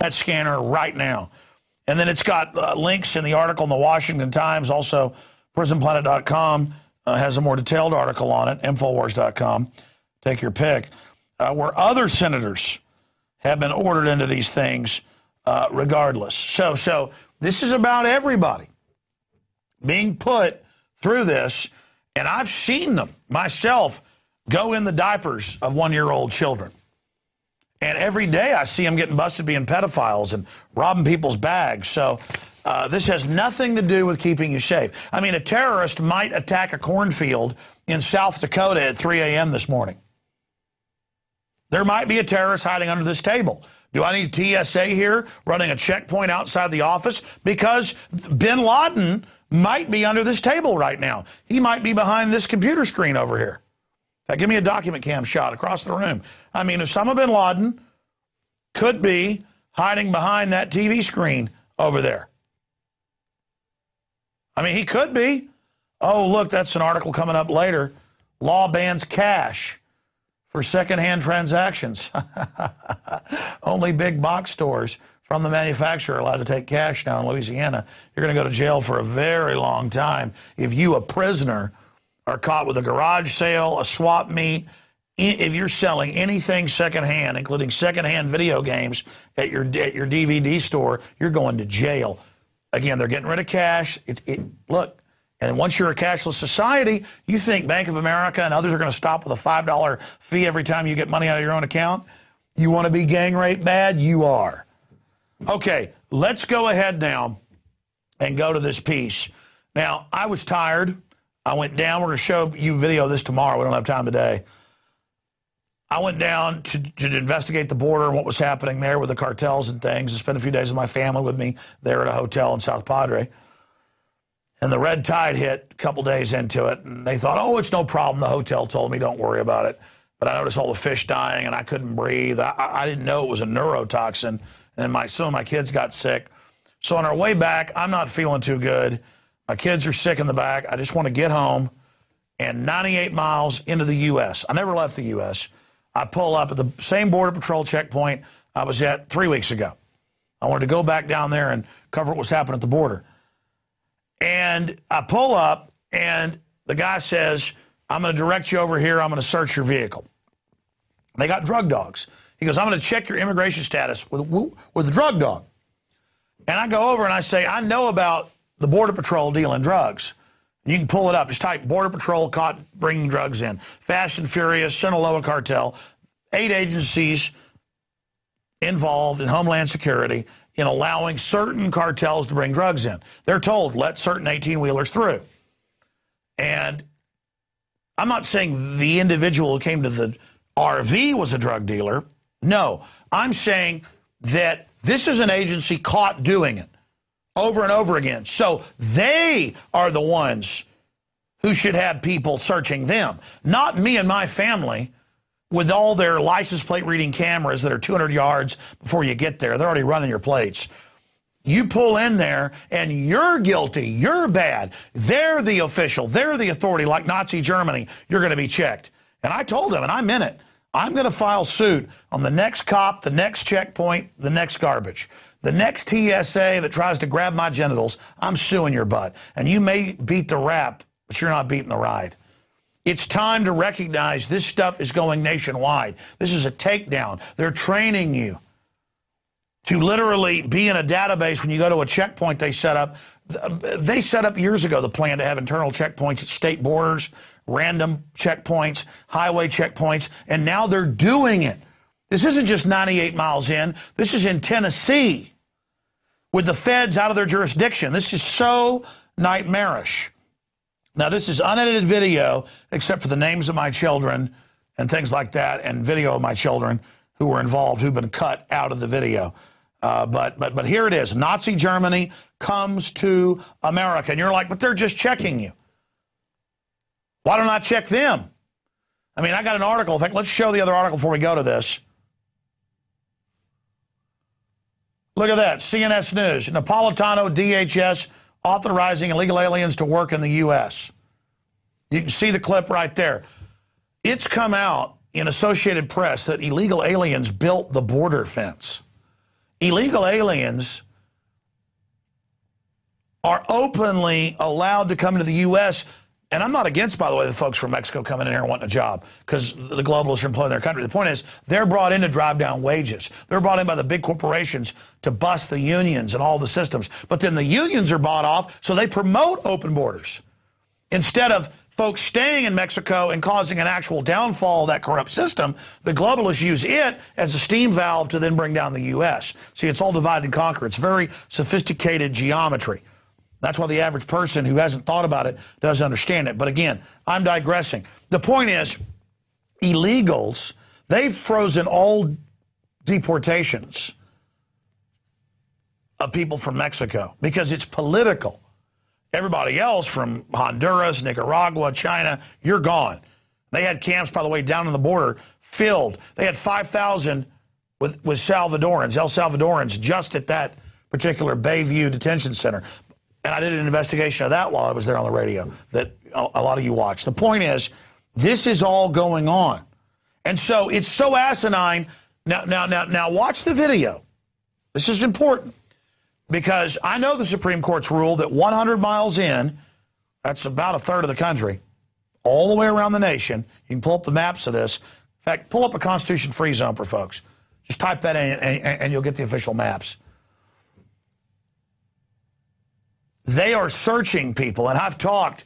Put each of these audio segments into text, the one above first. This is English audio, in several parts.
that scanner right now. And then it's got links in the article in the Washington Times. Also, prisonplanet.com has a more detailed article on it, Infowars.com. Take your pick. Where other senators have been ordered into these things regardless. So this is about everybody being put through this. And I've seen them myself go in the diapers of one-year-old children. And every day I see them getting busted being pedophiles and robbing people's bags. So this has nothing to do with keeping you safe. I mean, a terrorist might attack a cornfield in South Dakota at 3 a.m. this morning. There might be a terrorist hiding under this table. Do I need TSA here running a checkpoint outside the office? Because bin Laden might be under this table right now. He might be behind this computer screen over here. In fact, give me a document cam shot across the room. I mean, Osama bin Laden could be hiding behind that TV screen over there. I mean, he could be. Oh, look, that's an article coming up later. Law bans cash for secondhand transactions. Only big box stores from the manufacturer are allowed to take cash now in Louisiana. You're going to go to jail for a very long time if you, a prisoner, are caught with a garage sale, a swap meet. If you're selling anything secondhand, including secondhand video games at your DVD store, you're going to jail. Again, they're getting rid of cash. Look, and once you're a cashless society, you think Bank of America and others are going to stop with a $5 fee every time you get money out of your own account? You want to be gang rape bad? You are. Okay, let's go ahead now and go to this piece. Now, I was tired. I went down. We're going to show you video of this tomorrow. We don't have time today. I went down to investigate the border and what was happening there with the cartels and things, and spent a few days with my family with me there at a hotel in South Padre. And the red tide hit a couple days into it, and they thought, oh, it's no problem. The hotel told me, don't worry about it. But I noticed all the fish dying, and I couldn't breathe. I didn't know it was a neurotoxin, and some of my kids got sick. So on our way back, I'm not feeling too good. My kids are sick in the back. I just want to get home. And 98 miles into the U.S. I never left the U.S. I pull up at the same Border Patrol checkpoint I was at 3 weeks ago. I wanted to go back down there and cover what was happening at the border. And I pull up, and the guy says, I'm going to direct you over here. I'm going to search your vehicle. They got drug dogs. He goes, I'm going to check your immigration status with a drug dog. And I go over and I say, I know about the Border Patrol dealing drugs. You can pull it up. Just type Border Patrol caught bringing drugs in. Fast and Furious, Sinaloa cartel, 8 agencies involved in Homeland Security in allowing certain cartels to bring drugs in. They're told, let certain 18-wheelers through. And I'm not saying the individual who came to the RV was a drug dealer. No, I'm saying that this is an agency caught doing it over and over again. So they are the ones who should have people searching them, not me and my family with all their license plate reading cameras that are 200 yards before you get there. They're already running your plates. You pull in there and you're guilty. You're bad. They're the official. They're the authority, like Nazi Germany. You're going to be checked. And I told them, and I meant it, I'm going to file suit on the next cop, the next checkpoint, the next garbage. The next TSA that tries to grab my genitals, I'm suing your butt. And you may beat the rap, but you're not beating the ride. It's time to recognize this stuff is going nationwide. This is a takedown. They're training you to literally be in a database when you go to a checkpoint they set up. They set up years ago the plan to have internal checkpoints at state borders, random checkpoints, highway checkpoints, and now they're doing it. This isn't just 98 miles in. This is in Tennessee with the feds out of their jurisdiction. This is so nightmarish. Now, this is unedited video, except for the names of my children and things like that, and video of my children who were involved, who've been cut out of the video. But here it is. Nazi Germany comes to America. And you're like, but they're just checking you. Why don't I check them? I mean, I got an article. In fact, let's show the other article before we go to this. Look at that. CNS News. Napolitano, DHS, authorizing illegal aliens to work in the U.S. You can see the clip right there. It's come out in Associated Press that illegal aliens built the border fence. Illegal aliens are openly allowed to come into the U.S., and I'm not against, by the way, the folks from Mexico coming in here and wanting a job because the globalists are employing their country. The point is, they're brought in to drive down wages. They're brought in by the big corporations to bust the unions and all the systems. But then the unions are bought off, so they promote open borders. Instead of folks staying in Mexico and causing an actual downfall of that corrupt system, the globalists use it as a steam valve to then bring down the U.S. See, it's all divide and conquer. It's very sophisticated geometry. That's why the average person who hasn't thought about it doesn't understand it. But again, I'm digressing. The point is, illegals, they've frozen all deportations of people from Mexico because it's political. Everybody else from Honduras, Nicaragua, China, you're gone. They had camps, by the way, down on the border filled. They had 5,000 with Salvadorans, El Salvadorans, just at that particular Bayview detention center. And I did an investigation of that while I was there on the radio that a lot of you watched. The point is, this is all going on. And so it's so asinine. Now watch the video. This is important because I know the Supreme Court's ruled that 100 miles in, that's about a third of the country, all the way around the nation. You can pull up the maps of this. In fact, pull up a Constitution-free zone for folks. Just type that in and you'll get the official maps. They are searching people, and I've talked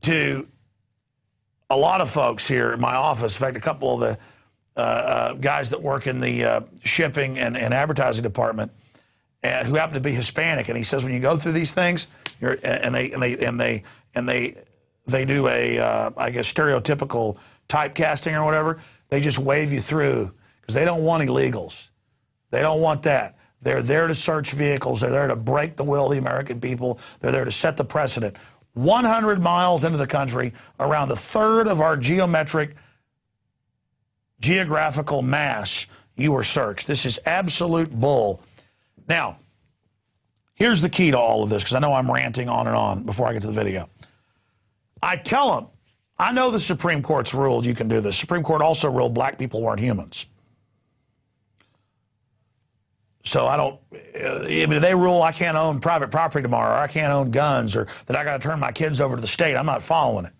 to a lot of folks here in my office. In fact, a couple of the guys that work in the shipping and advertising department who happen to be Hispanic, and he says when you go through these things, and they do a I guess stereotypical typecasting or whatever, they just wave you through because they don't want illegals. They don't want that. They're there to search vehicles. They're there to break the will of the American people. They're there to set the precedent. 100 miles into the country, around a third of our geographical mass, you were searched. This is absolute bull. Now, here's the key to all of this, because I know I'm ranting on and on before I get to the video. I tell them, I know the Supreme Court's ruled you can do this. Supreme Court also ruled black people weren't humans. So I don't, if they rule I can't own private property tomorrow, or I can't own guns, or that I got to turn my kids over to the state, I'm not following it.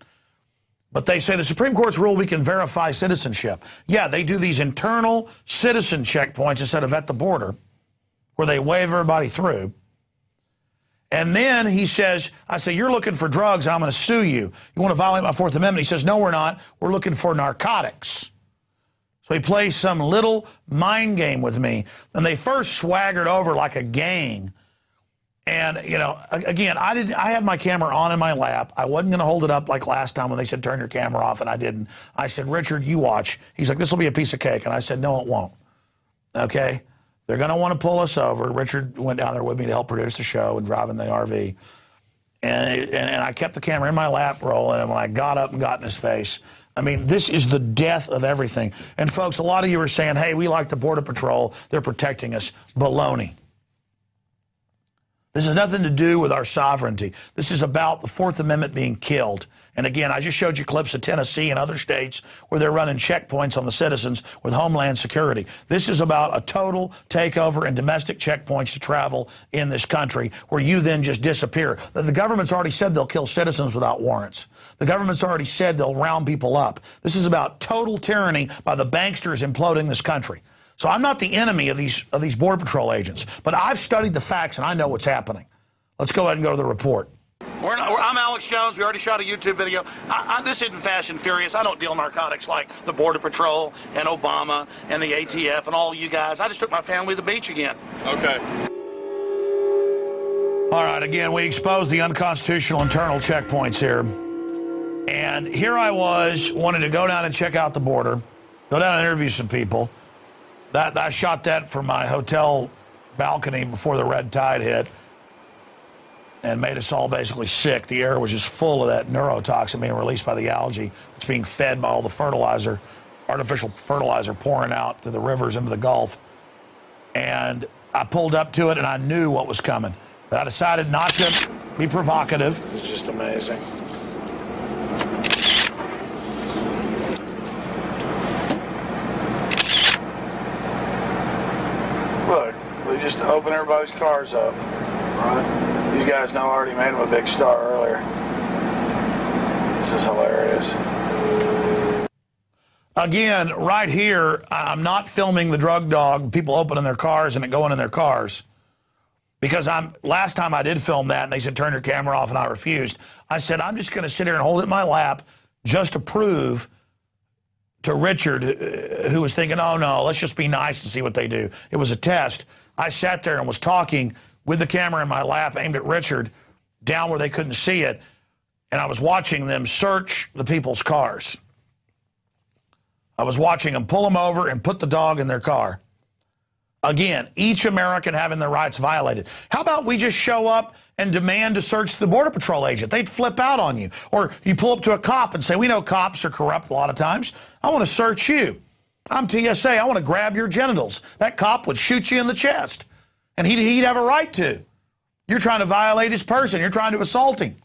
But they say the Supreme Court's ruled we can verify citizenship. Yeah, they do these internal citizen checkpoints instead of at the border, where they wave everybody through. And then he says, I say, you're looking for drugs, I'm going to sue you. You want to violate my Fourth Amendment? He says, no, we're not. We're looking for narcotics. So he plays some little mind game with me. And they first swaggered over like a gang. And, you know, again, I had my camera on in my lap. I wasn't going to hold it up like last time when they said turn your camera off, and I didn't. I said, Richard, you watch. He's like, this will be a piece of cake. And I said, no, it won't. Okay? They're going to want to pull us over. Richard went down there with me to help produce the show and drive in the RV. And I kept the camera in my lap rolling, and when I got up and got in his face, I mean, this is the death of everything. And folks, a lot of you are saying, hey, we like the Border Patrol. They're protecting us. Baloney. This has nothing to do with our sovereignty. This is about the Fourth Amendment being killed. And again, I just showed you clips of Tennessee and other states where they're running checkpoints on the citizens with Homeland Security. This is about a total takeover and domestic checkpoints to travel in this country where you then just disappear. The government's already said they'll kill citizens without warrants. The government's already said they'll round people up. This is about total tyranny by the banksters imploding this country. So I'm not the enemy of these Border Patrol agents, but I've studied the facts and I know what's happening. Let's go ahead and go to the report. I'm Alex Jones. We already shot a YouTube video. This isn't Fast and Furious. I don't deal narcotics like the Border Patrol and Obama and the ATF and all you guys. I just took my family to the beach again. Okay. All right, again, we exposed the unconstitutional internal checkpoints here. And here I was wanting to go down and check out the border, go down and interview some people. I shot that from my hotel balcony before the red tide hit and made us all basically sick. The air was just full of that neurotoxin being released by the algae. It's being fed by all the fertilizer, artificial fertilizer pouring out through the rivers into the Gulf. And I pulled up to it and I knew what was coming. But I decided not to be provocative. It's just amazing. Look. just open everybody's cars up. Right. These guys know I already made them a big star earlier. This is hilarious. Again, right here, I'm not filming the drug dog, people opening their cars and it going in their cars. Because last time I did film that and they said turn your camera off and I refused. I said I'm just going to sit here and hold it in my lap just to prove to Richard, who was thinking, oh no, let's just be nice and see what they do. It was a test. I sat there and was talking with the camera in my lap aimed at Richard down where they couldn't see it. And I was watching them search the people's cars. I was watching them pull them over and put the dog in their car. Again, each American having their rights violated. How about we just show up and demand to search the Border Patrol agent? They'd flip out on you. Or you pull up to a cop and say, we know cops are corrupt a lot of times. I want to search you. I'm TSA. I want to grab your genitals. That cop would shoot you in the chest. And he'd have a right to. You're trying to violate his person. You're trying to assault him.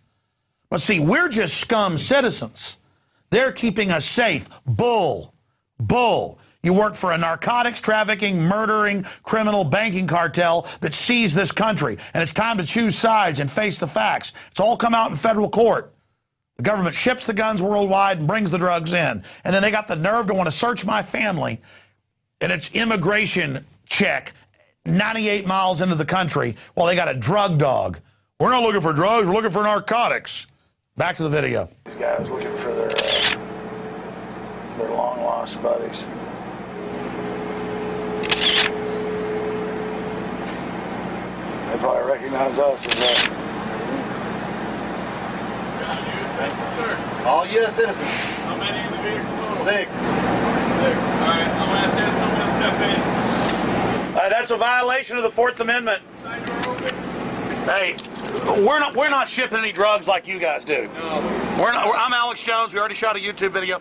But see, we're just scum citizens. They're keeping us safe. Bull. Bull. You work for a narcotics trafficking, murdering, criminal banking cartel that seized this country. And it's time to choose sides and face the facts. It's all come out in federal court. The government ships the guns worldwide and brings the drugs in. And then they got the nerve to want to search my family. And it's immigration check 98 miles into the country while they got a drug dog. We're not looking for drugs. We're looking for narcotics. Back to the video. These guys looking for their long-lost buddies. They probably recognize us as well. U.S. citizens, sir? All U.S. citizens. How many in the vehicle total? 6. 6. All right, I'm going to have to have someone step in. That's a violation of the Fourth Amendment. Side door open. Hey, we're not shipping any drugs like you guys do. No. I'm Alex Jones. We already shot a YouTube video.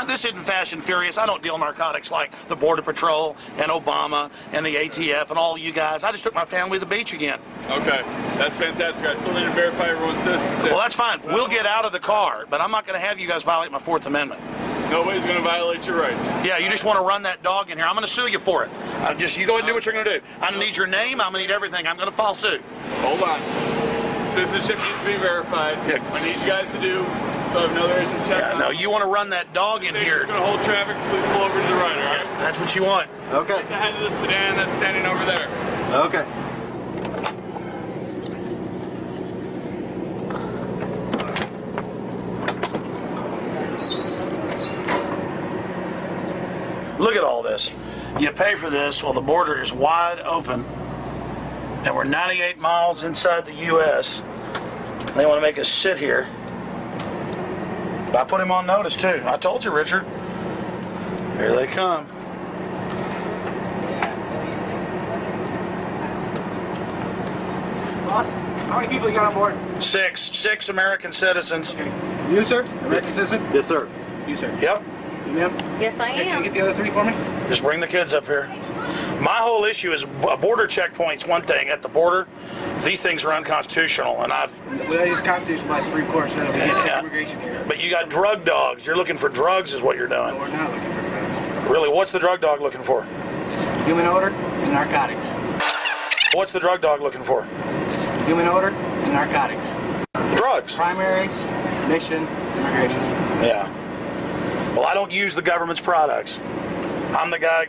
This isn't Fast and Furious. I don't deal narcotics like the Border Patrol and Obama and the ATF and all you guys. I just took my family to the beach again. Okay, that's fantastic. I still need to verify everyone's citizenship. Well, that's fine. We'll get out of the car, but I'm not going to have you guys violate my Fourth Amendment. Nobody's going to violate your rights. Yeah, you just want to run that dog in here. I'm going to sue you for it. You go ahead and do what you're going to do. I'm going to need your name. I'm going to need everything. I'm going to file suit. Hold on. Citizenship needs to be verified. Yeah. I need you guys to do, so I have another agent check. Yeah, no, you want to run that dog in here. It's going to hold traffic. Please pull over to the right, all right? That's what you want. Okay. Just ahead of the sedan that's standing over there. Okay. Look at all this. You pay for this while the border is wide open and we're 98 miles inside the U.S. and they want to make us sit here. But I put him on notice too. I told you, Richard. Here they come. Boss, how many people you got on board? 6 American citizens. Okay. You, sir? American citizen? Yes, sir. You, sir. Yep. You, ma'am? Yes, I Can you am. get the other 3 for me? Just bring the kids up here. My whole issue is a border checkpoint's one thing. At the border, these things are unconstitutional, and Well, that is constitutional by Supreme Court, so that'll be immigration here. But you got drug dogs. You're looking for drugs, is what you're No, doing. we're not looking for drugs. Really, what's the drug dog looking for? It's human odor and narcotics. What's the drug dog looking for? It's human odor and narcotics. Drugs. Primary, mission, immigration. Yeah. Well, I don't use the government's products. I'm the guy.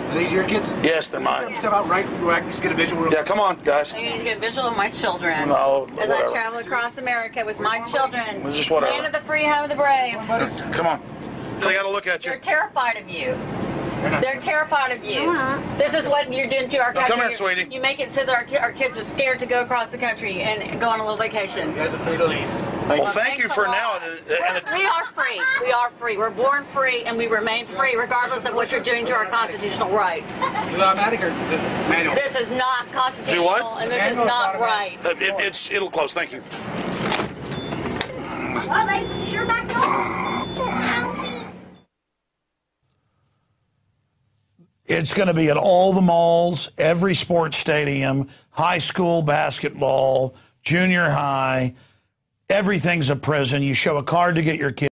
Are these your kids? Yes, they're mine. Step out right where I can just get a visual. Yeah, come on, guys. I need to get a visual of my children. No, As I whatever. travel across America with my children. It's just whatever. Land of the free, home of the brave. Come on. They got to look at you. They're terrified of you. They're terrified of you. This is what you're doing to our country. Come here, sweetie. You make it so that our kids are scared to go across the country and go on a little vacation. You guys are free to leave. Well, thank you Thanks for a now. lot. We are free. We are free. We're born free, and we remain free, regardless of what you're doing to our constitutional rights. You automatic or manual? This is not constitutional, Do what? and this is not right. It'll close. Thank you. Well, they sure back door. It's going to be at all the malls, every sports stadium, high school basketball, junior high. Everything's a prison. You show a card to get your kid.